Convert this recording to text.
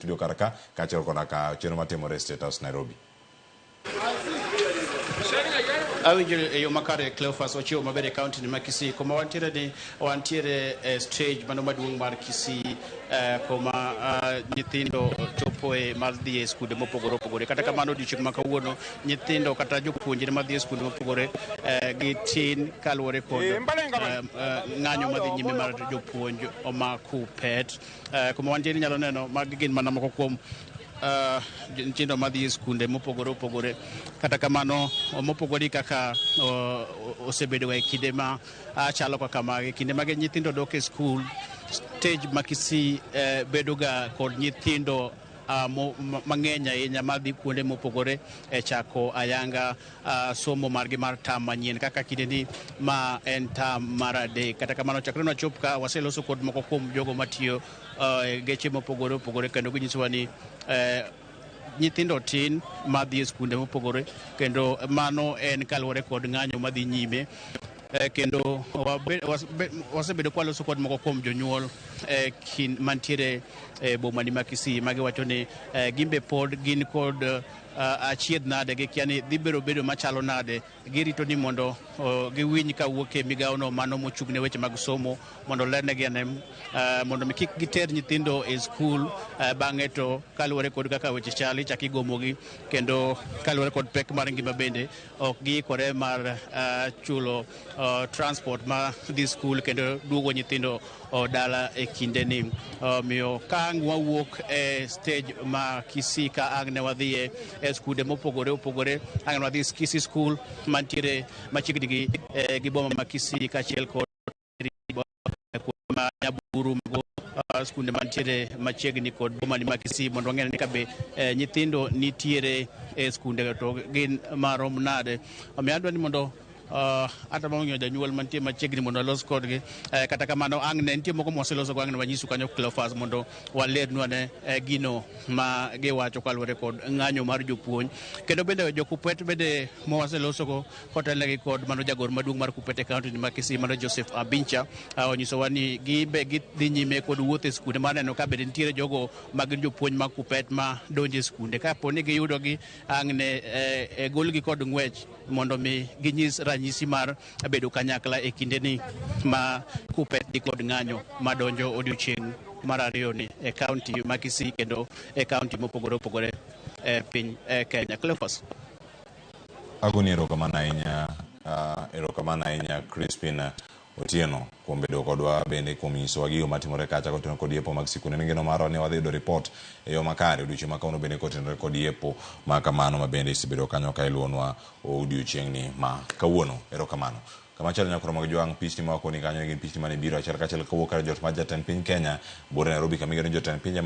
studio karaka kachel kodaka cheno matimore State House Nairobi. Awinjore yo makare Cleophas Ochiwo mabere county ni Makisi koma wantiere stage mano maduong' mar Kisii koma nyithindo chopoe mar dhi e skunde mopogore opogore. Kata kamano odiochieng' ma kawuono nyithindo kata jopuonjre madhi e skunde mopogore gi tin kaluwore kod ng'anyo madhi nyime mar jopuonj ma KUPPET. Koma wantiere nyalo neno magi gin mana moko kuom nyithindo madhi e skunde mopogore opogore. Kata kamano mopogore kaka osebedo e kinde ma chalo kaka magi kinde mage nyithindo dok e skul stage ma Kisii bedo ga kod nyithindo mang'eny ahinya madhi kuonde mopogore chako ayanga somo margi mar tam manyien kaka kindeni ma en tam mar adek. Kata kamano chakre nwachop ka waseloso kod moko kuom jogo matiyo geche mopogore opogore kendo ginyisowa ni nyithindo tin madhi e skunde mopogore kendo mano en kaluwore kod ng'anyo madhi nyime. Kendo wasebedo kwa loso kod moko kuom jonyuol mantiere bomani ma Kisii magiwacho ni gimbe pod gin kod achiedh nade gikia ni dhi bedo machalo nade. Girito ni mondo giwinj kawuok e migawono mano mochung' ne weche mag somo mondo lernegi ane mondo mi kik giter nyithindo e skul bang'e to kaluwore kod kaka weche chali chak igomogi kendo kaluwore kod pek mar ngima bende ok giikore mar chulo transport ma dhi skul kendo duogo nyithindo dala e kindeni. Miyo ka ang' wawuok e stage ma Kisii ka ang' ne wadhiye e skunde mopogore opogore. Ang' ne wadhi Kisii School mantiere machiegni gi boma ma Kisii kaachiel kod Nyaburu skunde mantiere machiegni kod bomani ma Kisii mondo wang'e ni kabe nyithindo nitiere e skunde to gin marom nade. Omiyo adwa ni mondo ata mang'eyo janyuol mantie machiegni mondo alos kodgi. Kata kamano ang' ne nitie moko mwaseloso go ang' ne wanyisu kanyo Cleophas mondo walernwa ne gino ma giwacho kaluwore kod ng'anyo mar jopuonj. Kendo bende jo KUPPET bende mwaseloso go kotelnegi kod mano jagoro maduong' mar KUPPET e kaunti ma Kisii mano Joseph Abincha onyisowa ni gibe gidhi nyime kod wuoth e skunde mar neno ka bende nitiere jogo magin jopuonj mag KUPPET ma donjo e skunde. Kapo ni giyudogi ang' ne golgi kod ng'wech mondo mi ginyis ranyisi mar bedo kanyakla e kindeni ma KUPPET dhi kod ng'anyo madonjo odiochieng' mar ariyo ni e kaunti ma Kisii kendo e kaunti mopogore opogore e piny Kenya. Cleophas. Agoni erokamano ahinya Crispin Otieno kuom bedo kodwa bende kuom nyisowa gigo matimore kacha kotenore kod yepo mag sikunde. Mingeno marwa ne wadhi yudo report e yo makare odiochieng' ma kawuono bende kotenore kod yepo ma kamano ma bende isebedo kanyo ka iluonwa odiochieng'ni ma kawuono. Erokamano. Kamachalo nyakoro mag jwang' pichni ma wakoni kanyo gin pichni mane biro achiel kachiel kawuok kar jot mar jatend piny Kenya bore Nairobi kamigeno jotend pinje